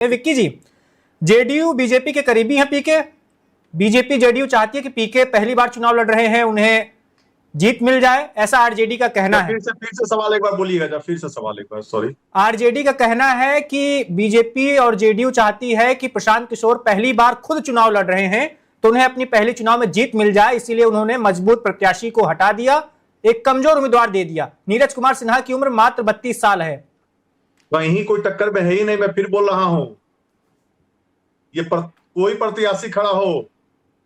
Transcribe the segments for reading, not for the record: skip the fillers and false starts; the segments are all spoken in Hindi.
विक्की जी, जेडीयू बीजेपी के करीबी हैं पीके। बीजेपी जेडीयू चाहती है कि पीके पहली बार चुनाव लड़ रहे हैं, उन्हें जीत मिल जाए, ऐसा आरजेडी का कहना है। फिर से सवाल एक बार बोलिएगा, फिर से सवाल एक बार, सॉरी। आरजेडी का कहना है कि बीजेपी और जेडीयू चाहती है कि प्रशांत किशोर पहली बार खुद चुनाव लड़ रहे हैं तो उन्हें अपनी पहली चुनाव में जीत मिल जाए, इसीलिए उन्होंने मजबूत प्रत्याशी को हटा दिया, एक कमजोर उम्मीदवार दे दिया। नीरज कुमार सिन्हा की उम्र मात्र 32 साल है। वहीं कोई टक्कर में है ही नहीं। मैं फिर बोल रहा हूं, कोई प्रत्याशी खड़ा हो,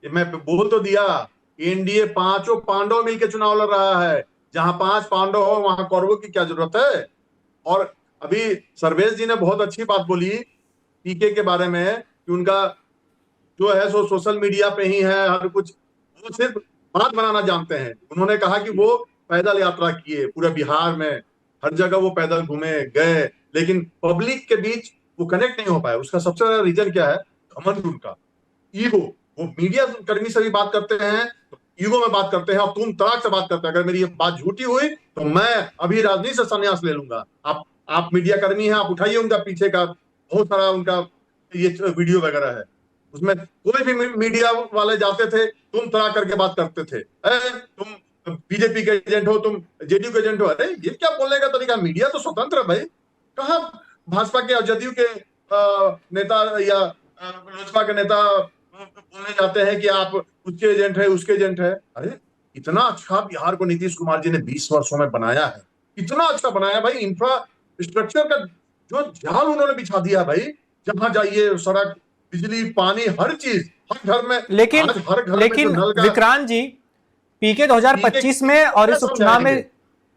मैं बोल तो दिया, एनडीए पांचों पांडव मिलकर चुनाव लड़ रहा है। जहां 5 पांडव हो वहां कौरवों की क्या जरूरत है। और अभी सर्वेश जी ने बहुत अच्छी बात बोली पीके के बारे में कि उनका जो है सो सोशल मीडिया पे ही है हर कुछ, वो सिर्फ बात बनाना जानते हैं। उन्होंने कहा कि वो पैदल यात्रा किए पूरे बिहार में, हर जगह वो पैदल घूमे गए, लेकिन पब्लिक के बीच वो कनेक्ट नहीं हो पाए। उसका सबसे बड़ा रीजन क्या है? घमंड, उनका ईगो। वो मीडिया कर्मी से भी बात करते हैं तो ईगो में बात करते हैं और तुम तड़ाक से बात करते हैं। अगर मेरी ये बात झूठी हुई तो मैं अभी राजनीति से संन्यास ले लूंगा। आप मीडिया कर्मी हैं, आप उठाइए उनका पीछे का बहुत सारा उनका ये वीडियो वगैरह है, उसमें कोई भी मीडिया वाले जाते थे, तुम तड़ा करके बात करते थे, तुम बीजेपी के एजेंट हो, तुम जेडीयू के एजेंट हो। अरे ये क्या बोलने का तरीका? मीडिया तो स्वतंत्र है भाई। कहाँ भाजपा के और जदयू के नेता या लोजपा के नेता बोलने जाते हैं कि आप उसके एजेंट है, उसके एजेंट है। अरे इतना अच्छा बिहार को नीतीश कुमार जी ने 20 वर्षों में बनाया है, इतना अच्छा बनाया भाई। इंफ्रास्ट्रक्चर का जो जाल उन्होंने बिछा दिया भाई, जहां जाइए सड़क, बिजली, पानी, हर चीज, हर घर में। लेकिन हर घर लेकिन में नल का विक्रांत जी, पीके 2025 में और इस उपचुनाव में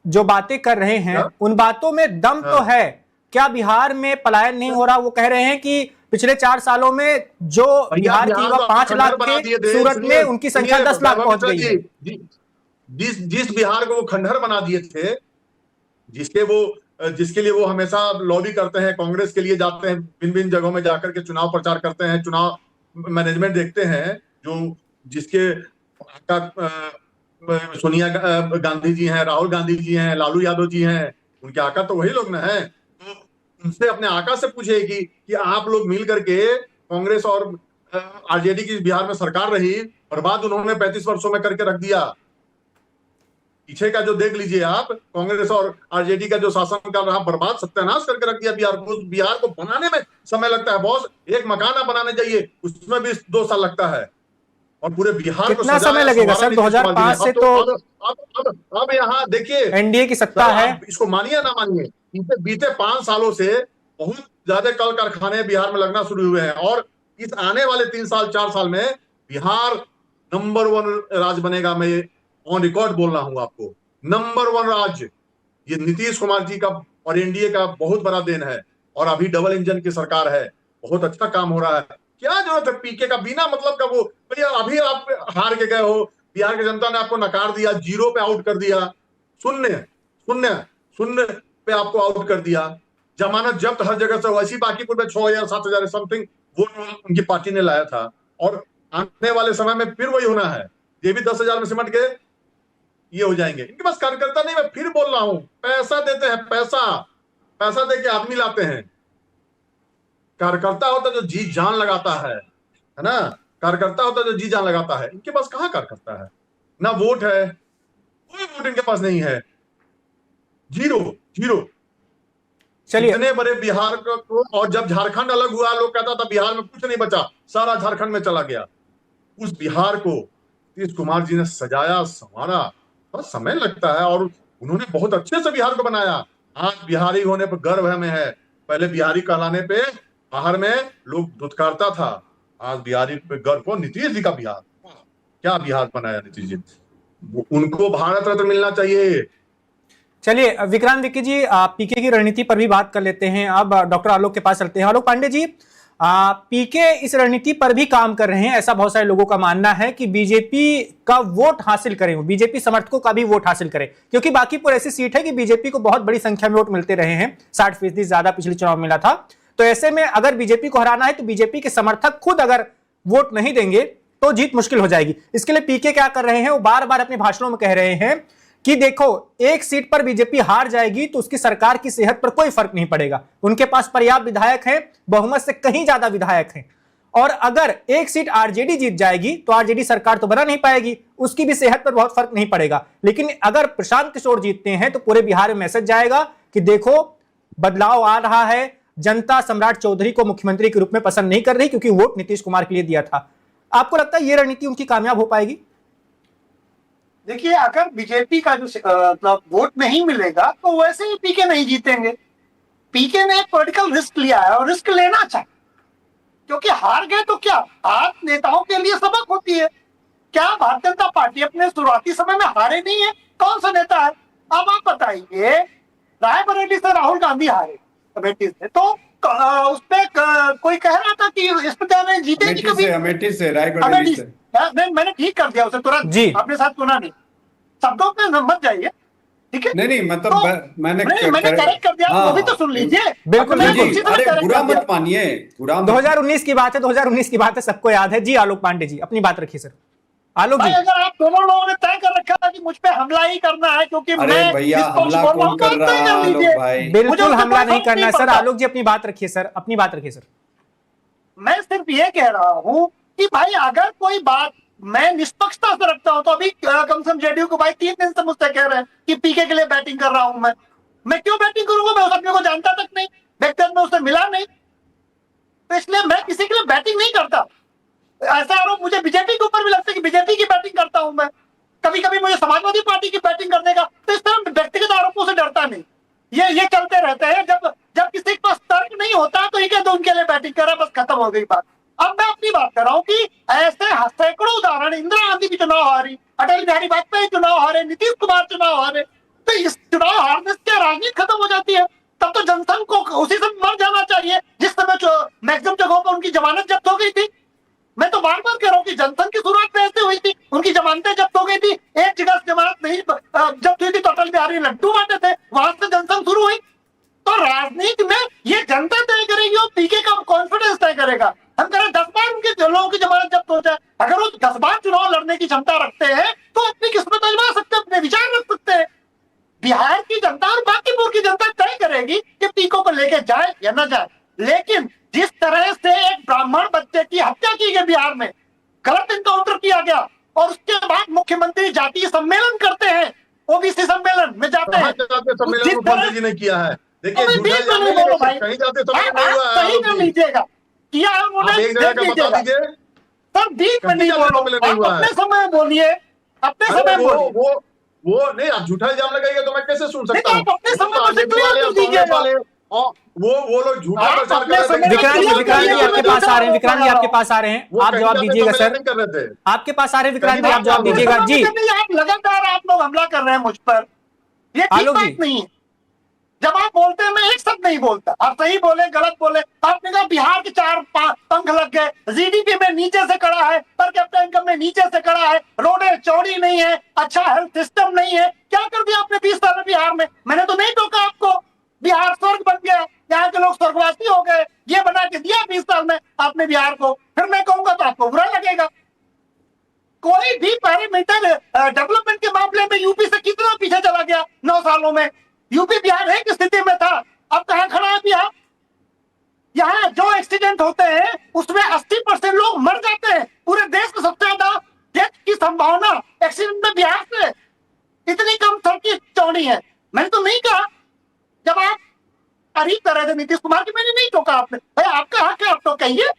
जो बातें कर रहे हैं उन बातों में दम तो है क्या? बिहार में पलायन नहीं हो रहा? वो कह रहे हैं कि पिछले 4 सालों में जो बिहार की युवा 5 लाख थे, सूरत में उनकी संख्या 10 लाख पहुंच गई है। जिस बिहार को वो खंडहर बना दिए थे, जिसके लिए वो हमेशा लॉबी करते हैं, कांग्रेस के लिए जाते हैं, भिन्न भिन्न जगहों में जाकर के चुनाव प्रचार करते हैं, चुनाव मैनेजमेंट देखते हैं, जिसके सोनिया गांधी जी हैं, राहुल गांधी जी हैं, लालू यादव जी हैं, उनके आका तो वही लोग ना हैं। तो उनसे अपने आका से पूछे कि आप लोग मिल करके, कांग्रेस और आरजेडी की बिहार में सरकार रही, बर्बाद उन्होंने 35 वर्षों में करके रख दिया। पीछे का जो देख लीजिए आप, कांग्रेस और आरजेडी का जो शासन काल रहा, बर्बाद सत्यानाश करके रख दिया बिहार को। बिहार को बनाने में समय लगता है बॉस, एक मकान बनाने जाइए उसमें भी 2 साल लगता है, और पूरे बिहार को कितना समय लगेगा सर? 2005 से तो अब यहाँ देखिए एनडीए की सत्ता है। इसको मानिए ना मानिए, बीते 5 सालों से बहुत ज्यादा कल कारखाने बिहार में लगना शुरू हुए हैं, और इस आने वाले 3 साल 4 साल में बिहार नंबर 1 राज्य बनेगा। मैं ऑन रिकॉर्ड बोल रहा हूं आपको, नंबर 1 राज्य। ये नीतीश कुमार जी का और एनडीए का बहुत बड़ा देन है, और अभी डबल इंजन की सरकार है, बहुत अच्छा काम हो रहा है। क्या जरूरत है पीके का बिना मतलब का? वो भैया अभी आप हार के गए हो, बिहार की जनता ने आपको नकार दिया, 0 पे आउट कर दिया, शून्य पे आपको आउट कर दिया, जमानत जब्त हर जगह से। वैसी बाकीपुर में 6,000 7,000 समथिंग वोट उनकी पार्टी ने लाया था, और आने वाले समय में फिर वही होना है। ये भी 10,000 में सिमट के ये हो जाएंगे। इनके पास कार्यकर्ता नहीं। मैं फिर बोल रहा हूं, पैसा देते हैं, पैसा दे के आदमी लाते हैं। कार्यकर्ता होता जो जी जान लगाता है ना, कार्यकर्ता होता जो जी जान लगाता है। इनके पास कहां कार्यकर्ता है? ना वोट है, कोई वोट इनके पास नहीं है, जीरो। चलिए, इतने बड़े बिहार को, और जब झारखंड अलग हुआ, लोग कहता था बिहार में कुछ नहीं बचा, सारा झारखंड में चला गया। उस बिहार को नीतीश कुमार जी ने सजाया संवारा, थोड़ा समय लगता है, और उन्होंने बहुत अच्छे से बिहार को बनाया। आज बिहारी होने पर गर्व है में है। पहले बिहारी कहलाने पे बाहर में लोग धुतकारता था, आज बिहारी पे गर्व हो। नीतीश जी का बिहार, क्या बिहार बनाया नीतीश जी, उनको भारत रत्न मिलना चाहिए। चलिए विक्रांत विक्की जी, पीके की रणनीति पर भी बात कर लेते हैं। अब डॉक्टर आलोक के पास चलते हैं। आलोक पांडे जी, पीके इस रणनीति पर भी काम कर रहे हैं। ऐसा बहुत सारे लोगों का मानना है कि बीजेपी का वोट हासिल करें, बीजेपी समर्थकों का भी वोट हासिल करें, क्योंकि बाकीपुर ऐसी सीट है कि बीजेपी को बहुत बड़ी संख्या में वोट मिलते रहे हैं, 60% ज्यादा पिछले चुनाव मिला था। तो ऐसे में अगर बीजेपी को हराना है तो बीजेपी के समर्थक खुद अगर वोट नहीं देंगे तो जीत मुश्किल हो जाएगी। इसके लिए पीके क्या कर रहे हैं? वो बार बार अपने भाषणों में कह रहे हैं कि देखो एक सीट पर बीजेपी हार जाएगी तो उसकी सरकार की सेहत पर कोई फर्क नहीं पड़ेगा, उनके पास पर्याप्त विधायक हैं, बहुमत से कहीं ज्यादा विधायक हैं, और अगर एक सीट आरजेडी जीत जाएगी तो आरजेडी सरकार तो बना नहीं पाएगी, उसकी भी सेहत पर बहुत फर्क नहीं पड़ेगा। लेकिन अगर प्रशांत किशोर जीतते हैं तो पूरे बिहार में मैसेज जाएगा कि देखो बदलाव आ रहा है, जनता सम्राट चौधरी को मुख्यमंत्री के रूप में पसंद नहीं कर रही क्योंकि वोट नीतीश कुमार के लिए दिया था। आपको लगता है यह रणनीति उनकी कामयाब हो पाएगी? देखिए, अगर बीजेपी का जो मतलब वोट नहीं मिलेगा तो वैसे ही पीके नहीं जीतेंगे। पीके ने एक पॉलिटिकल रिस्क लिया है और रिस्क लेना चाहिए, क्योंकि हार गए तो क्या, हार नेताओं के लिए सबक होती है। क्या भारतीय जनता पार्टी अपने शुरुआती समय में हारे नहीं है? कौन सा नेता है? अब आप बताइए, रायबरेली से राहुल गांधी हारे अमेठी से, तो उस पे कोई कह रहा था कि इस पर जीतेगी कभी? अमेठी से रायबरेली से मैंने ठीक कर दिया उसे तुरंत जी, आपने साथ सुना नहीं, शब्दों पे मत जाइए, ठीक है? नहीं मतलब तो मैंने करेक्ट कर दिया, वो भी तो सुन लीजिए। बिल्कुल जी, अरे बुरा मत मानिए, 2019 की बात है, 2019 की बात है, सबको याद है जी। आलोक पांडे जी अपनी बात रखिए। सर आलोक जी, अगर आप दोनों लोगों ने तय कर रखा है कि मुझ पे हमला ही करना है, क्योंकि मैं भैया हमला कौन कर रहा है आलोक भाई? बिल्कुल हमला नहीं करना है सर। आलोक जी अपनी बात रखिए सर, अपनी बात रखिए सर। मैं सिर्फ ये कह रहा हूं कि भाई अगर कोई बात मैं निष्पक्षता से रखता हूं, तो अभी कम से कम जेडीयू को भाई 3 दिन से मुझसे कह रहे हैं कि पीके के लिए बैटिंग कर रहा हूं। मैं क्यों बैटिंग करूंगा? मैं उस आदमी को जानता तक नहीं, व्यक्तिगत में उससे मिला नहीं, तो इसलिए मैं किसी के लिए बैटिंग नहीं करता। ऐसा आरोप मुझे बीजेपी के ऊपर भी लगता है कि बीजेपी की बैटिंग करता हूं मैं, कभी कभी मुझे समाजवादी पार्टी की बैटिंग करने का। तो इस तरह व्यक्तिगत आरोपों से डरता नहीं, ये चलते रहते हैं। जब किसी के पास तर्क नहीं होता तो ये कह दो उनके लिए बैटिंग कर रहा, बस खत्म हो गई बात। अब मैं अपनी बात कर रहा हूं कि ऐसे सैकड़ों उदाहरण, इंदिरा गांधी भी चुनाव हारी, अटल बिहारी वाजपेयी चुनाव हारे, नीतीश कुमार चुनाव हारे, तो इस चुनाव हारने से राजनीति खत्म हो जाती है? तब तो जनसंघ को उसी समय मर जाना चाहिए जिस समय मैक्सिमम जगहों पर उनकी जमानत जब्त हो गई थी। मैं तो बार बार कह रहा हूँ कि जनसंघ की शुरुआत कैसे हुई थी, उनकी जमानतें जब्त हो गई थी, एक जगह से जमानत नहीं जब्त हुई थी तो अटल बिहारी लड्डू बांटे थे, वहां से जनसंघ शुरू हुई। तो राजनीति में ये जनता तय करेगी और पीके का कॉन्फिडेंस तय करेगा। हम कह रहे 10 बार उनके लोगों की जमानत जब्त हो जाए, अगर वो 10 बार चुनाव लड़ने की क्षमता रखते हैं तो अपनी किस्मत आजमा सकते हैं, अपने विचार रख सकते हैं। बिहार की जनता और बाकीपुर की जनता तय करेगी कि पीको को लेके जाए या न जाए। लेकिन जिस तरह से एक ब्राह्मण बच्चे की हत्या की गई बिहार में, गलत एनकाउंटर किया गया, और उसके बाद मुख्यमंत्री जातीय सम्मेलन करते हैं, ओबीसी सम्मेलन में जाते हैं, सम्मेलन मुख्यमंत्री जी ने किया है। देखिए कहीं जाते सही कर लीजिएगा, किया है उन्होंने, देख लीजिएगा सर, बीच में नहीं बोलो, अपने समय बोलिए, अपने समय बोलिए। वो नहीं, आप झूठा इल्जाम लगाइएगा तो मैं कैसे सुन सकता हूँ? अपने समय वो लोग झूठा प्रचार कर रहे थे। विक्रांत जी आपके पास आ रहे हैं, विक्रांत जी आपके पास आ रहे हैं, आप जवाब दीजिएगा सर। आपके पास आ रहे हैं विक्रांत जी, आप जवाब दीजिएगा जी। आप लगातार आप लोग हमला कर रहे हैं मुझ पर, ये ठीक बात नहीं है। जब आप बोलते हैं मैं एक शब्द नहीं बोलता, आप सही बोले गलत बोले। आपने कहा बिहार के 4 पंख लग गए, जीडीपी में नीचे से खड़ा है, पर कैपिटा इनकम में नीचे से खड़ा है, रोडें चौड़ी नहीं है, अच्छा हेल्थ सिस्टम नहीं है। क्या कर दिया आपने 20 साल में बिहार में? मैंने तो नहीं टोका आपको, बिहार स्वर्ग बन गया, यहाँ के लोग स्वर्गवासी हो गए, ये बना के दिया 20 साल में आपने बिहार को। फिर मैं कहूंगा तो आपको बुरा लगेगा। कोई भी पैरामीटर डेवलपमेंट के मामले में यूपी से कितना पीछे चला गया 9 सालों में। यूपी बिहार एक स्थिति में था, अब कहां खड़ा है बिहार? यहाँ जो एक्सीडेंट होते हैं उसमें 80% लोग मर जाते हैं। पूरे देश में सबसे ज्यादा डेथ की संभावना एक्सीडेंट में बिहार से, इतनी कम सड़कें चौड़ी है। मैंने तो नहीं कहा, जब आप तारीफ कर रहे थे नीतीश कुमार की, मैंने नहीं टोका आपने, भाई आपका हक है, आप तो कहिए।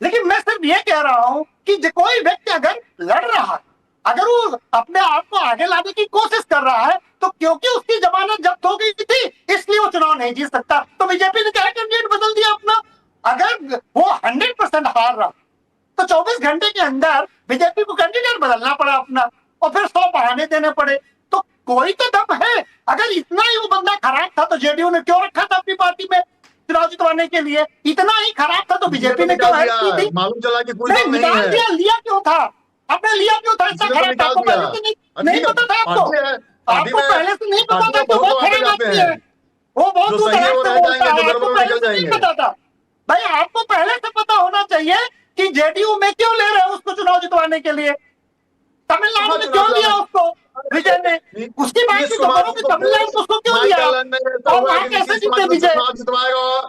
लेकिन मैं सिर्फ ये कह रहा हूं कि कोई व्यक्ति अगर लड़ रहा है, अगर वो अपने आप को आगे लाने की कोशिश कर रहा है, तो क्योंकि उसकी जमानत जब्त हो गई थी इसलिए वो चुनाव नहीं जीत सकता। तो बीजेपी ने क्या कैंडिडेट बदल दिया अपना? अगर वो 100% हार रहा तो 24 घंटे के अंदर बीजेपी को कैंडिडेट बदलना पड़ा अपना, और फिर 100 बहाने देने पड़े। तो कोई तो दम है। अगर इतना ही वो बंदा खराब था तो जेडीयू ने क्यों रखा था अपनी पार्टी में चुनाव जितवाने के लिए? इतना ही खराब था तो बीजेपी ने क्यों हेल्प की थी? मालूम चला कि कोई दम नहीं है। लिया क्यों था आपने? लिया क्यों था? इतना खराब था, आपको पहले से नहीं पता था? आपको पहले से नहीं पता था कि वो खराब आदमी है, वो बहुत दूर से बोलता है, आपको पहले से नहीं पता था? भाई आपको पहले से पता होना चाहिए कि जेडीयू में क्यों ले रहे हैं उसको चुनाव जितवाने के लिए। तमिलनाडु में क्यों लिया उसको? विजय ने, उसकी बात की तो करो कि तमिलनाडु को उसको क्यों दिया और वहां कैसे जीते विजय?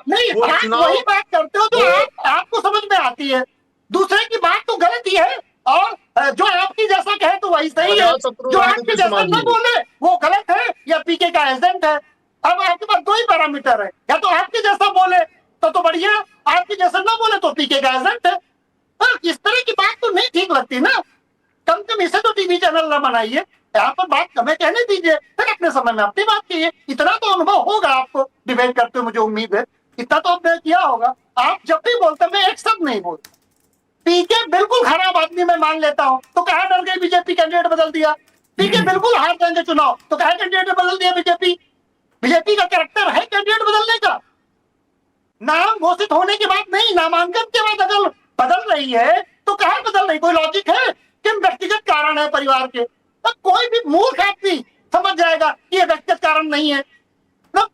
नहीं, आप वही बात करते हो तो आपको समझ में आती है, दूसरे की बात तो गलत ही है, और जो आपकी जैसा कहे तो वही सही है, जो आपके जैसा न बोले वो गलत है या पीके का एजेंट है। अब आपके पास दो ही पैरामीटर है, या तो आपके जैसा बोले तो बढ़िया, आपके जैसा न बोले तो पीके का एजेंट है। पर इस तरह की बात तो नहीं ठीक लगती ना, कम से कम इसे तो टीवी चैनल न बनाइए, यहाँ पर बात हमें कहने दीजिए, फिर अपने समय में अपनी बात कीजिए। इतना तो अनुभव होगा आपको डिबेट करते हुए, मुझे उम्मीद है इतना तो आपने किया होगा। आप जब भी बोलते मैं एक शब्द नहीं बोलता, पीके बिल्कुल खराब आदमी मैं मान लेता हूं, तो कहा डर गई बीजेपी कैंडिडेट बदल दिया। पीके बिल्कुल हार जाएंगे चुनाव, तो कहा कैंडिडेट बदल दिया बीजेपी। बीजेपी का कैरेक्टर है कैंडिडेट बदलने का, नाम घोषित होने के बाद नहीं, नामांकन के बाद अगर बदल रही है तो कहा बदल रही, कोई लॉजिक है कि व्यक्तिगत कारण है परिवार के? तो कोई भी मूर्ख आदमी समझ जाएगा कि ये व्यक्तिगत कारण नहीं है। तो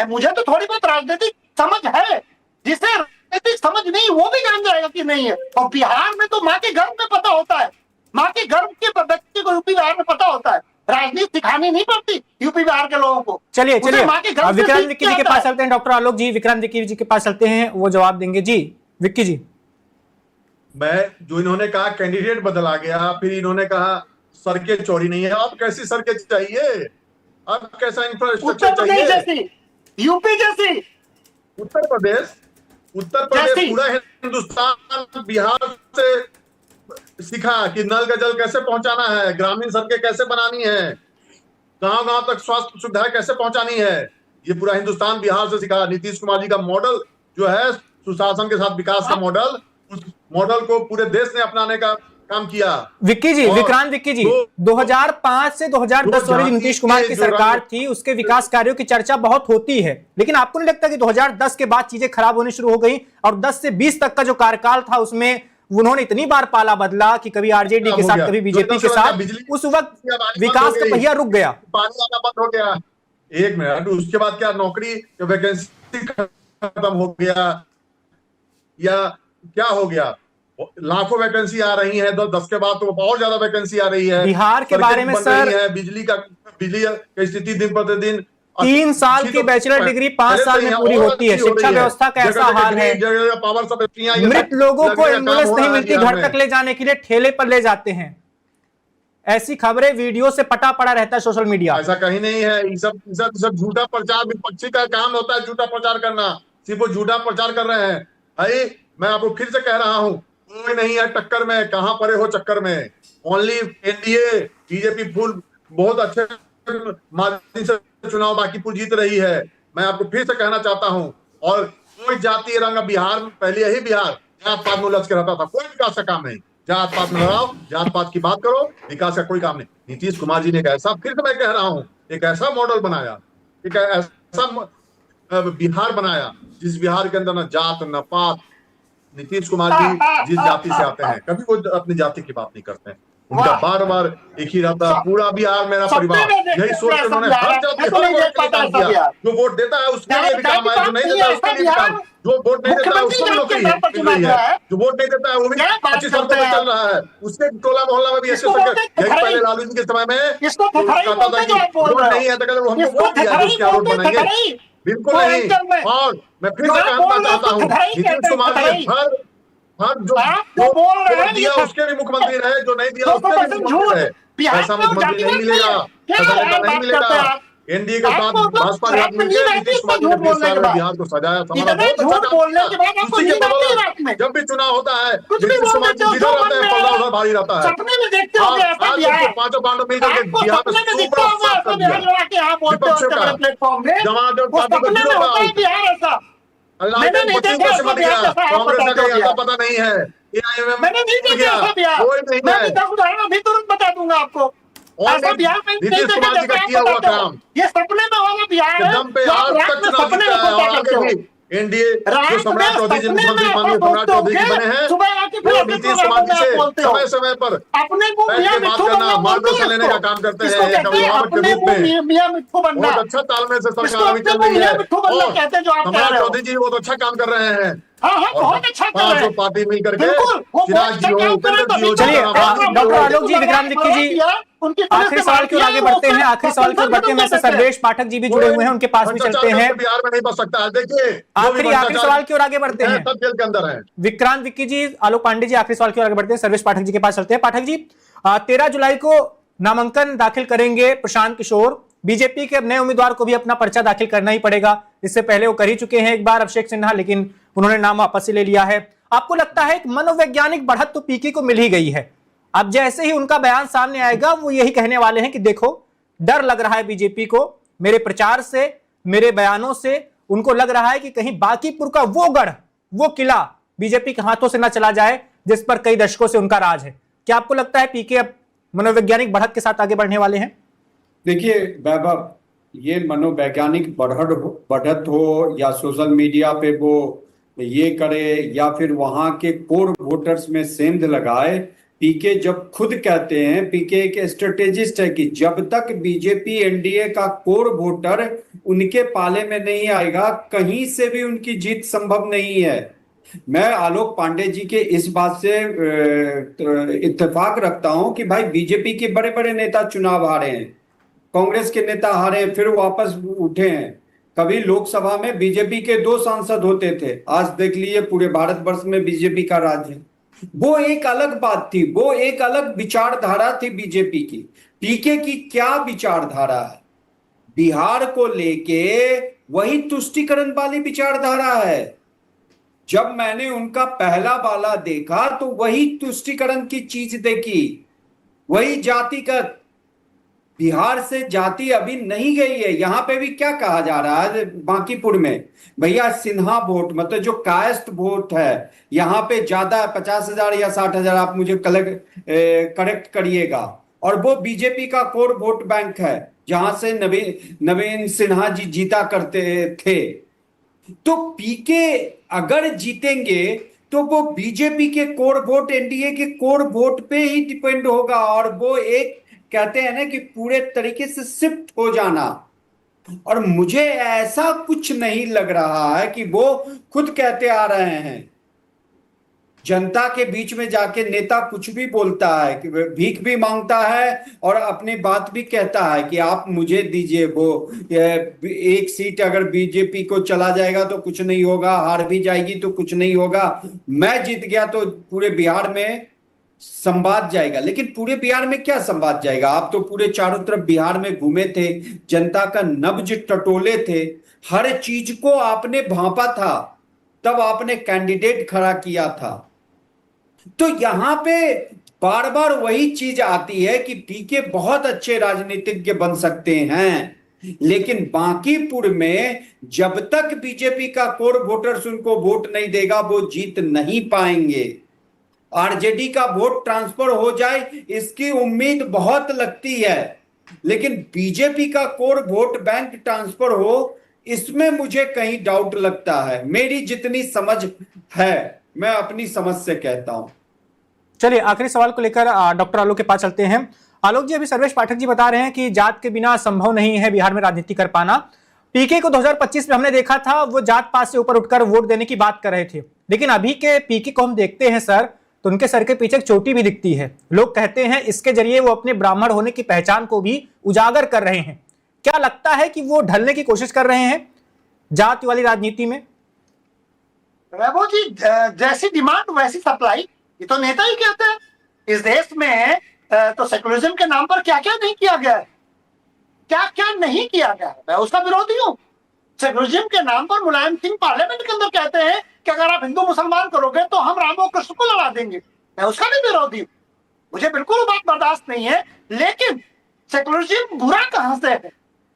मुझे तो थोड़ी बहुत राजनीतिक समझ है, जिसे राजनीतिक समझ नहीं वो भी जान जाएगा कि नहीं है। और बिहार में तो माँ के गर्भ में पता होता है, माँ के गर्भ के व्यक्ति को यूपी बिहार में पता होता है, राजनीति सिखानी नहीं पड़ती यूपी बिहार के लोगों को। चलिए विक्रांत विक्की जी के पास चलते हैं, डॉक्टर आलोक जी विक्रांत विक्की जी के पास चलते हैं, वो जवाब देंगे। जी विक्की जी। मैं जो इन्होंने कहा कैंडिडेट बदला गया, फिर इन्होंने कहा सड़कें चौड़ी नहीं है। अब कैसी सड़कें चाहिए, अब कैसा इंफ्रास्ट्रक्चर चाहिए? जैसी यूपी जैसी, उत्तर प्रदेश पूरा हिंदुस्तान बिहार से सीखा कि नल का जल कैसे पहुंचाना है, ग्रामीण सड़कें कैसे बनानी है, गांव गांव तक स्वास्थ्य सुविधा कैसे पहुंचानी है, ये पूरा हिंदुस्तान बिहार से सीखा। नीतीश कुमार जी का मॉडल जो है सुशासन के साथ विकास का मॉडल, उस मॉडल को पूरे देश ने अपनाने का काम किया। विक्की जी, विक्रांत विक्की जी, 2005 से 2010 वाली नीतीश कुमार की सरकार थी, उसके विकास कार्यों की चर्चा बहुत होती है, लेकिन आपको नहीं लगता कि 2010 के बाद चीजें खराब होनी शुरू हो गई और 10 से 20 तक का जो कार्यकाल था उसमें उन्होंने इतनी बार पाला बदला कि कभी आरजेडी के साथ कभी बीजेपी के साथ, उस वक्त विकास का पहिया रुक गया, पानी आना बंद हो गया। एक मिनट, उसके बाद क्या नौकरी वैकेंसी खत्म हो गया या क्या हो गया? लाखों वैकेंसी आ रही है, 10 के बाद तो और ज्यादा वैकेंसी आ रही है। बिहार के बारे में सर, बिजली की स्थिति दिन प्रतिदिन 3 साल की बैचलर डिग्री 5 साल में पूरी होती है। शिक्षा व्यवस्था का ऐसा हाल है, मृत लोगों को एम्बुलेंस नहीं मिलती, घर तक ले जाने के लिए ठेले पर ले जाते हैं। ऐसी खबरें वीडियो से पटा पड़ा रहता है सोशल मीडिया। ऐसा कहीं नहीं है, ये सब झूठा प्रचार, विपक्षी का काम होता है झूठा प्रचार करना, सिर्फ वो झूठा प्रचार कर रहे हैं। भाई मैं आपको फिर से कह रहा हूं, कोई नहीं है टक्कर में, कहां पड़े हो चक्कर में। ओनली एनडीए, बीजेपी फुल बहुत अच्छे मार्जिन से चुनाव बांकीपुर जीत रही है। मैं आपको फिर से कहना चाहता हूं, और कोई जातीय रंग बिहार में पहले ही बिहार जात पात में उलझ के रहता था, कोई विकास का काम नहीं। जात पात में लड़ाओ, जात पात की बात करो, विकास का कोई काम नहीं। नीतीश कुमार जी ने एक ऐसा, फिर से मैं कह रहा हूं, एक ऐसा मॉडल बनाया, एक ऐसा बिहार बनाया जिस बिहार के अंदर न जात न पात। नीतीश कुमार जी जिस जाति से आते हैं कभी वो अपनी जाति की बात नहीं करते हैं, उनका बार बार एक ही रहता है, पूरा बिहार मेरा परिवार, यही सोच के उन्होंने हर जाति काम किया। जो वोट देता है उसके लिए भी काम है, जो नहीं देता है उसके लिए भी काम, जो वोट नहीं देता है उसको भी नौकरी मिल रही है, जो वोट नहीं देता है वो भी 25 साल में चल रहा है। उसके टोला मोहल्ला में भी ऐसे यही पहले लालू जी के समय में कहता था कि वोट नहीं है तो हम वोट दिया, उसके रोड बनाएंगे, बिल्कुल नहीं। और मैं फिर से कहना चाहता हूँ, नीतीश कुमार जी जो दिया उसके भी मुख्यमंत्री रहे, जो नहीं दिया उसके भी मुख्यमंत्री रहे। ऐसा मुख्यमंत्री नहीं मिलेगा, ऐसा नेता नहीं मिलेगा। एनडीए के साथ भाजपा के साथ मिलकर नीतीश कुमार जी ने 20 साल में बिहार को सजाया, जब भी चुनाव होता है नीतीश कुमार जी जिधर रहते हैं पल्ला उधर भारी रहता है। आज पांचों पांडव मिलकर के बिहार में सुपड़ा साफ कर दिया विपक्षों का, जमात पार्टी कांग्रेस का पता नहीं है, मैंने नहीं देखा, कोई नहीं है। उदाहरण अभी तुरंत बता दूंगा आपको। ऐसा बिहार में नीतीश कुमार जी का किया हुआ काम, ये सपने में वाला बिहार है, दम पे आज तक चुनाव जीता है। और आगे भी एनडीए जो सम्राट चौधरी जी मुख्यमंत्री माननीय सम्राट चौधरी जी बने हैं, वो नीतीश कुमार जी से समय समय पर बैठ के बात करना, मार्गदर्शन लेने का काम करते हैं एक अभिभावक के रूप में। बहुत अच्छा तालमेल से सरकार अभी चल रही है, और सम्राट चौधरी जी बहुत अच्छा काम कर रहे हैं। हाँ हाँ, बहुत अच्छा कर रहे पांचों हैं। पार्टी मिल करके बिल्कुल, वो चिराग बहुत जी अच्छा हो, काम उपेंद्र कर जी रहे हो, हैं। चलिए, चंद्रबाबू डॉक्टर हो। आलोक जी, विक्रांत विक्की जी, उनकी आखिरी सवाल की ओर आगे बढ़ते हैं, आखिरी सवाल की ओर बढ़ते हैं। मैं सर्वेश पाठक जी भी जुड़े हुए हैं, उनके पास भी चलते भ्रष्टाचार हैं। करके बिहार में नहीं बच सकता है। देखिए, जो भी आखिरी सवाल की ओर आगे बढ़ते हैं, सब जेल के अंदर है। विक्रांत विक्की जी, आलोक पांडे जी, आखिरी सवाल की ओर आगे बढ़ते हैं, सर्वेश पाठक जी के पास चलते हैं। पाठक जी, 13 जुलाई को नामांकन दाखिल करेंगे प्रशांत किशोर। बीजेपी के अब नए उम्मीदवार को भी अपना पर्चा दाखिल करना ही पड़ेगा। इससे पहले वो कर ही चुके हैं एक बार, अभिषेक सिन्हा, लेकिन उन्होंने नाम वापस से ले लिया है। आपको लगता है एक मनोवैज्ञानिक बढ़त तो पीके को मिल ही गई है, अब जैसे ही उनका बयान सामने आएगा वो यही कहने वाले हैं कि देखो, डर लग रहा है बीजेपी को मेरे प्रचार से, मेरे बयानों से। उनको लग रहा है कि कहीं बांकीपुर का वो गढ़, वो किला बीजेपी के हाथों से ना चला जाए जिस पर कई दशकों से उनका राज है। क्या आपको लगता है पीके अब मनोवैज्ञानिक बढ़त के साथ आगे बढ़ने वाले हैं? देखिए वैभव, ये मनोवैज्ञानिक बढ़त हो या सोशल मीडिया पे वो ये करे या फिर वहां के कोर वोटर्स में सेंध लगाए, पीके जब खुद कहते हैं, पीके एक स्ट्रेटेजिस्ट है कि जब तक बीजेपी एनडीए का कोर वोटर उनके पाले में नहीं आएगा, कहीं से भी उनकी जीत संभव नहीं है। मैं आलोक पांडे जी के इस बात से इत्तेफाक रखता हूं कि भाई बीजेपी के बड़े बड़े नेता चुनाव हारे हैं, कांग्रेस के नेता हारे, फिर वापस उठे हैं। कभी लोकसभा में बीजेपी के 2 सांसद होते थे, आज देख लीजिए पूरे भारतवर्ष में बीजेपी का राज है। वो एक अलग बात थी, वो एक अलग विचारधारा थी बीजेपी की। पीके की क्या विचारधारा है? बिहार को लेके वही तुष्टीकरण वाली विचारधारा है। जब मैंने उनका पहला वाला देखा तो वही तुष्टीकरण की चीज देखी, वही जातिगत। बिहार से जाति अभी नहीं गई है। यहां पे भी क्या कहा जा रहा है बांकीपुर में, भैया सिन्हा वोट, मतलब जो कास्ट वोट है यहां पे ज्यादा 50,000 या 60,000, आप मुझे करेक्ट करिएगा, और वो बीजेपी का कोर वोट बैंक है जहां से नवीन सिन्हा जी जीता करते थे। तो पीके अगर जीतेंगे तो वो बीजेपी के कोर वोट, एनडीए के कोर वोट पे ही डिपेंड होगा, और वो एक कहते हैं ना कि पूरे तरीके से शिफ्ट हो जाना। और मुझे ऐसा कुछ नहीं लग रहा है कि वो खुद कहते आ रहे हैं, जनता के बीच में जाके नेता कुछ भी बोलता है, कि भीख भी मांगता है और अपनी बात भी कहता है कि आप मुझे दीजिए, वो एक सीट अगर बीजेपी को चला जाएगा तो कुछ नहीं होगा, हार भी जाएगी तो कुछ नहीं होगा, मैं जीत गया तो पूरे बिहार में संवाद जाएगा। लेकिन पूरे बिहार में क्या संवाद जाएगा? आप तो पूरे चारों तरफ बिहार में घूमे थे, जनता का नब्ज टटोले थे, हर चीज को आपने भांपा था, तब आपने कैंडिडेट खड़ा किया था। तो यहां पे बार बार वही चीज आती है कि पीके बहुत अच्छे राजनीतिज्ञ बन सकते हैं, लेकिन बांकीपुर में जब तक बीजेपी का कोर वोटर्स उनको वोट नहीं देगा वो जीत नहीं पाएंगे। आरजेडी का वोट ट्रांसफर हो जाए इसकी उम्मीद बहुत लगती है, लेकिन बीजेपी का कोर वोट बैंक ट्रांसफर हो इसमें मुझे कहीं डाउट लगता है। मेरी जितनी समझ है, मैं अपनी समझ से कहता हूं। चलिए, आखिरी सवाल को लेकर डॉक्टर आलोक के पास चलते हैं। आलोक जी, अभी सर्वेश पाठक जी बता रहे हैं कि जात के बिना संभव नहीं है बिहार में राजनीति कर पाना। पीके को 2025 में हमने देखा था, वो जात पात से ऊपर उठकर वोट देने की बात कर रहे थे, लेकिन अभी के पीके को हम देखते हैं सर, तो उनके सर के पीछे एक चोटी भी दिखती है। लोग कहते हैं इसके जरिए वो अपने ब्राह्मण होने की पहचान को भी उजागर कर रहे हैं। क्या लगता है कि वो ढलने की कोशिश कर रहे हैं जाति वाली राजनीति में? वैभव जी, जैसी डिमांड वैसी सप्लाई, ये तो नेता ही कहते हैं। इस देश में तो सेकुलरिज्म के नाम पर क्या क्या नहीं किया गया है, क्या क्या नहीं किया गया है। मैं उसका विरोधी हूं। सेकुलरिज्म के नाम पर मुलायम सिंह पार्लियामेंट के अंदर कहते हैं कि अगर आप हिंदू मुसलमान करोगे तो हम राम और कृष्ण को लड़ा देंगे। मैं उसका भी विरोधी हूं, मुझे बिल्कुल वो बात बर्दाश्त नहीं है। लेकिन सेकुलरिज्म बुरा कहां से है?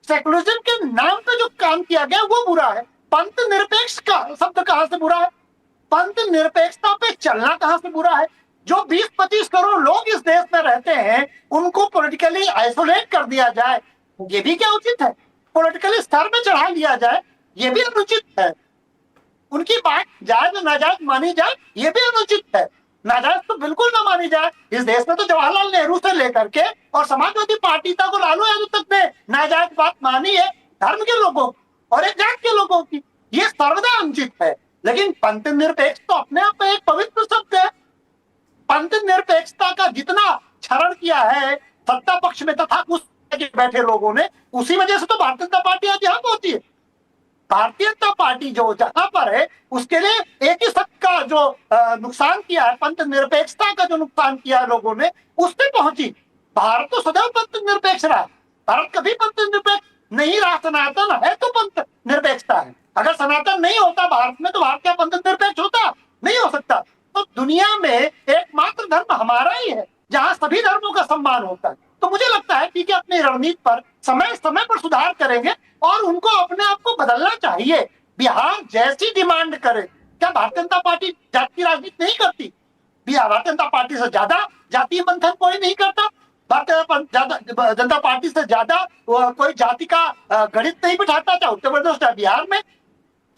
सेकुलरिज्म के नाम पे जो काम किया गया वो बुरा है। पंथ निरपेक्ष का शब्द कहां से बुरा है? पंथ निरपेक्षता पे चलना कहां से बुरा है? जो 20-25 करोड़ लोग इस देश में रहते हैं उनको पॉलिटिकली आइसोलेट कर दिया जाए, ये भी क्या उचित है? पॉलिटिकली स्तर में चढ़ा लिया जाए, ये भी अनुचित है। उनकी बात जायज नाजायज मानी जाए, ये भी अनुचित है। नाजायज तो बिल्कुल ना मानी जाए। इस देश में तो जवाहरलाल नेहरू से लेकर के और समाजवादी पार्टी तक और लालू यादव तक ने नाजायज बात मानी है धर्म के लोगों और एक जात के लोगों की। ये सर्वदा अनुचित है। लेकिन पंथ निरपेक्ष तो अपने आप में एक पवित्र शब्द है। पंथ निरपेक्षता का जितना क्षरण किया है सत्ता पक्ष में तथा उस बैठे लोगों ने, उसी वजह से तो भारतीय जनता पार्टी आज यहाँ पहुंची है। भारतीय जनता पार्टी जो जहां पर है उसके लिए एक ही सत्य का जो नुकसान किया है, पंथ निरपेक्षता का जो नुकसान किया है लोगों ने, उससे पहुंची। भारत तो सदैव पंथ निरपेक्ष रहा, भारत कभी पंथ निरपेक्ष नहीं रहा। सनातन है तो पंथ निरपेक्षता है। अगर सनातन नहीं होता भारत में तो भारत क्या पंथ निरपेक्ष होता? नहीं हो सकता। तो दुनिया में एकमात्र धर्म हमारा ही है जहां सभी धर्मों का सम्मान होता है। तो मुझे लगता है कि अपनी रणनीति पर समय समय पर सुधार करेंगे और उनको अपने आप को बदलना चाहिए। बिहार जैसी डिमांड करे, क्या भारतीय जनता पार्टी जाति की राजनीति नहीं करती? भारतीय जनता पार्टी से ज्यादा जातीय मंथन कोई नहीं करता। भारतीय जनता पार्टी से ज्यादा कोई जाति का गणित नहीं बिठाता, चाहे उत्तर प्रदेश चाहे बिहार में।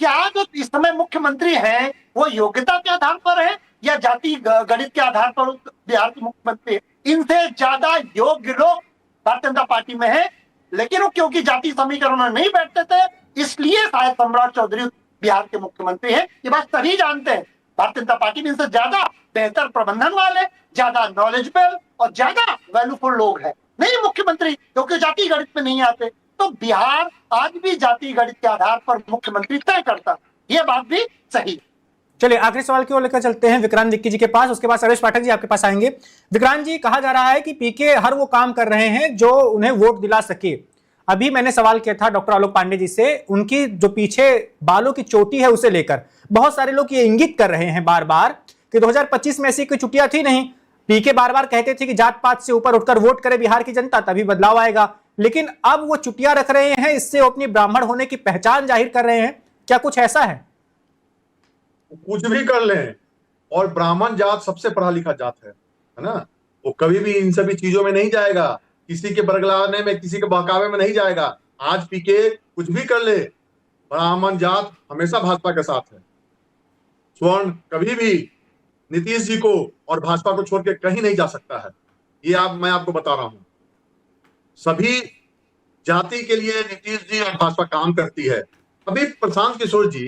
क्या जो इस समय मुख्यमंत्री हैं वो योग्यता के आधार पर है या जाति गणित के आधार पर बिहार के मुख्यमंत्री? इनसे ज्यादा योग्य लोग भारतीय जनता पार्टी में है, लेकिन वो क्योंकि जाति समीकरण में नहीं बैठते थे इसलिए शायद सम्राट चौधरी बिहार के मुख्यमंत्री हैं। ये बात सभी जानते हैं। भारतीय जनता पार्टी में इनसे ज्यादा बेहतर प्रबंधन वाले, ज्यादा नॉलेजेबल और ज्यादा वैल्यूफुल लोग हैं, नहीं मुख्यमंत्री क्योंकि जाति गणित में नहीं आते। तो बिहार आज भी जाति गणित के आधार पर मुख्यमंत्री तय करता, ये बात भी सही है। चलिए आखिरी सवाल की ओर लेकर चलते हैं विक्रांत विक्की जी के पास, उसके बाद सर्वेश पाठक जी आपके पास आएंगे। विक्रांत जी, कहा जा रहा है कि पीके हर वो काम कर रहे हैं जो उन्हें वोट दिला सके। अभी मैंने सवाल किया था डॉक्टर आलोक पांडे जी से, उनकी जो पीछे बालों की चोटी है उसे लेकर बहुत सारे लोग ये इंगित कर रहे हैं बार बार कि 2025 में ऐसी कोई चुटिया थी नहीं। पीके बार बार कहते थे कि जात पात से ऊपर उठकर वोट करे बिहार की जनता तभी बदलाव आएगा, लेकिन अब वो चुटिया रख रहे हैं, इससे वो अपनी ब्राह्मण होने की पहचान जाहिर कर रहे हैं। क्या कुछ ऐसा है? कुछ भी कर लें, और ब्राह्मण जात सबसे पढ़ा लिखा जात है ना। वो कभी भी इन सभी चीजों में नहीं जाएगा, किसी के बरगलाने में, किसी के बहकावे में नहीं जाएगा। आज पीके कुछ भी कर ले, ब्राह्मण जात हमेशा भाजपा के साथ है। स्वर्ण कभी भी नीतीश जी को और भाजपा को छोड़ के कहीं नहीं जा सकता है। ये मैं आपको बता रहा हूं। सभी जाति के लिए नीतीश जी और भाजपा काम करती है। अभी प्रशांत किशोर जी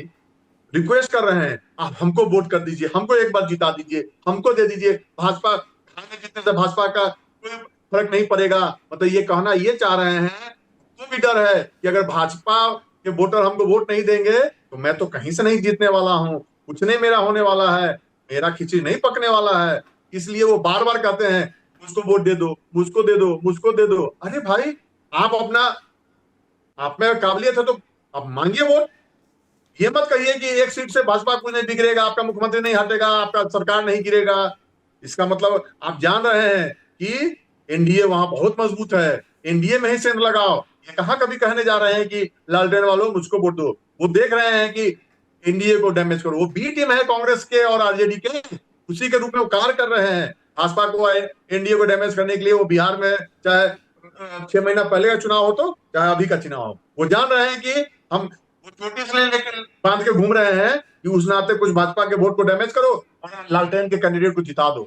रिक्वेस्ट कर रहे हैं, आप हमको वोट कर दीजिए, हमको एक बार जिता दीजिए, हमको दे दीजिए, भाजपा खाने जीतने से भाजपा का कोई फर्क नहीं पड़ेगा। मतलब ये कहना ये चाह रहे हैं, तो भी डर है कि अगर भाजपा के वोटर हमको वोट नहीं देंगे तो मैं तो कहीं से नहीं जीतने वाला हूं, कुछ नहीं मेरा होने वाला है, मेरा खिचड़ी नहीं पकने वाला है। इसलिए वो बार बार कहते हैं मुझको वोट दे दो, मुझको दे दो, मुझको दे दो। अरे भाई, आप में काबिलियत है तो आप मांगिए वोट। ये मत कहिए कि एक सीट से भाजपा को नहीं बिगड़ेगा, आपका मुख्यमंत्री नहीं हटेगा, आपका सरकार नहीं गिरेगा। इसका मतलब आप जान रहे हैं कि एनडीए वहां बहुत मजबूत है, एनडीए में ही सेंध लगाओ। ये कहां कभी कहने जा रहे हैं कि लालटेन वालों मुझको वोट दो। वो देख रहे हैं कि एनडीए को डैमेज करो। वो बी टीम है कांग्रेस के और आरजेडी के, उसी के रूप में वो कार्य कर रहे हैं। भाजपा को, एनडीए को डैमेज करने के लिए वो बिहार में चाहे 6 महीना पहले का चुनाव हो तो चाहे अभी का चुनाव हो, वो जान रहे हैं कि हम छोटी से लेकर बांध के घूम रहे हैं कि उस नाते कुछ भाजपा के वोट को डैमेज करो और लालटेन के कैंडिडेट को जिता दो।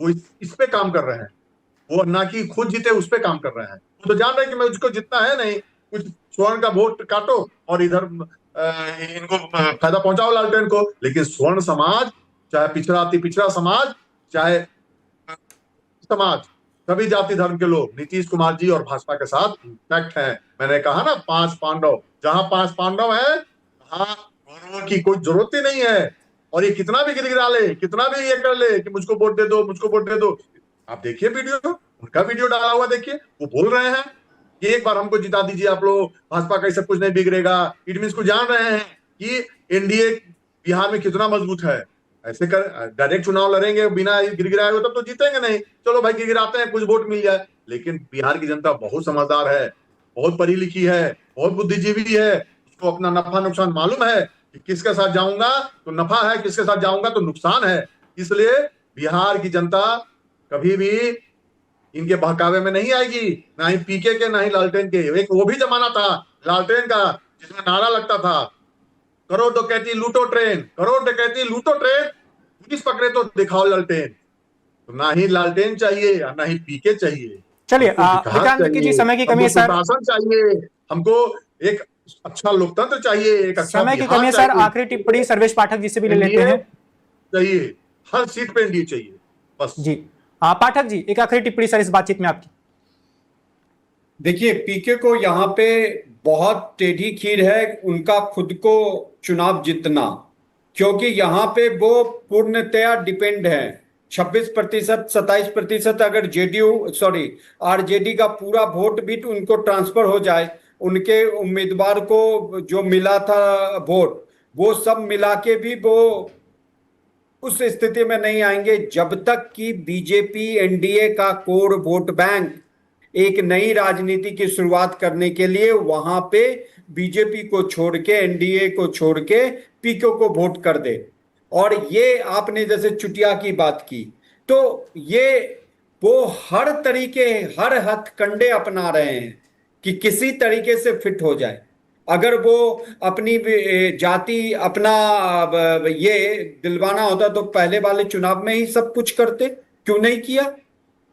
वो इस पे काम कर रहे हैं, वो ना कि खुद जीते उस पे काम कर रहे हैं। वो तो जान रहे हैं कि मैं उसको जितना है नहीं, कुछ स्वर्ण का वोट काटो और इधर इनको फायदा पहुंचाओ लालटेन को। लेकिन स्वर्ण समाज, चाहे पिछड़ा अति पिछड़ा समाज, चाहे समाज, सभी जाति धर्म के लोग नीतीश कुमार जी और भाजपा के साथ इंटैक्ट हैं। मैंने कहा ना 5 पांडव, जहां 5 पांडव है वहां कौरवों की कोई जरूरत ही नहीं है। और ये कितना भी गिरगिरा ले, कितना भी ये कर ले कि मुझको वोट दे दो, मुझको वोट दे दो, आप देखिए वीडियो, उनका वीडियो डाला हुआ देखिए, वो बोल रहे हैं कि एक बार हमको जिता दीजिए आप लोग, भाजपा का सब कुछ नहीं बिगड़ेगा। इट मीन्स को जान रहे हैं कि एनडीए बिहार में कितना मजबूत है। ऐसे कर डायरेक्ट चुनाव लड़ेंगे बिना गिरगिराए हुए तब तो जीतेंगे नहीं। चलो भाई गिरगिराते हैं, कुछ वोट मिल जाए। लेकिन बिहार की जनता बहुत समझदार है, बहुत पढ़ी लिखी है, बहुत बुद्धिजीवी है। उसको अपना नफा नुकसान मालूम है कि किसके साथ जाऊंगा तो नफा है, किसके साथ जाऊंगा तो नुकसान है। इसलिए बिहार की जनता कभी भी इनके बहकावे में नहीं आएगी, ना ही पीके के ना ही लालटेन के। एक वो भी जमाना था लालटेन का जिसमें नारा लगता था, करो डकैती लूटो ट्रेन, करो डकैती लूटो ट्रेन, पुलिस पकड़े तो दिखाओ लालटेन। तो ना ही लालटेन चाहिए ना ही पीके चाहिए। चलिए विक्रांत विक्की जी, समय की कमी है सर। शासन चाहिए हमको, एक अच्छा लोकतंत्र चाहिए, एक अच्छा समय की बिहार कमी है सर, चाहिए। आखिरी टिप्पणी सर्वेश पाठक जी से भी ले लेते हैं। चाहिए, हर सीट पे एनडीए चाहिए बस जी। पाठक जी, एक आखिरी टिप्पणी सर इस बातचीत में आपकी। देखिए, पीके को यहाँ पे बहुत टेढ़ी खीर है उनका खुद को चुनाव जीतना, क्योंकि यहाँ पे वो पूर्णतया डिपेंड है। 26%, 27% अगर आरजेडी का पूरा वोट भी तो उनको ट्रांसफर हो जाए, उनके उम्मीदवार को जो मिला था वोट, वो सब मिला के भी वो उस स्थिति में नहीं आएंगे जब तक कि बीजेपी एनडीए का कोर वोट बैंक एक नई राजनीति की शुरुआत करने के लिए वहां पे बीजेपी को छोड़ के, एनडीए को छोड़ के पीके को वोट कर दे। और ये आपने जैसे चुटिया की बात की, तो ये वो हर तरीके, हर हथकंडे अपना रहे हैं कि किसी तरीके से फिट हो जाए। अगर वो अपनी जाति अपना ये दिलवाना होता तो पहले वाले चुनाव में ही सब कुछ करते, क्यों नहीं किया?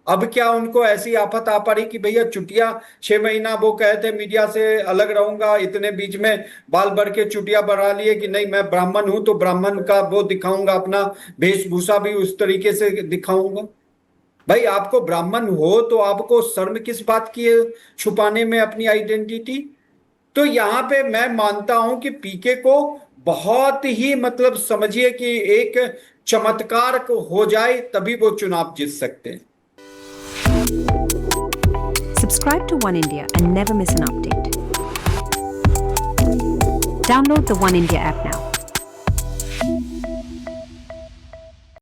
अब क्या उनको ऐसी आफत आ पड़ी कि भैया चुटिया 6 महीना वो कहते मीडिया से अलग रहूंगा, इतने बीच में बाल भर के चुटिया बढ़ा लिए कि नहीं मैं ब्राह्मण हूं तो ब्राह्मण का वो दिखाऊंगा, अपना वेशभूषा भी उस तरीके से दिखाऊंगा। भाई आपको ब्राह्मण हो तो आपको शर्म किस बात की है छुपाने में अपनी आइडेंटिटी? तो यहाँ पे मैं मानता हूं कि पीके को बहुत ही मतलब समझिए कि एक चमत्कार को हो जाए तभी वो चुनाव जीत सकते हैं। Subscribe to One India and never miss an update. Download the One India app now.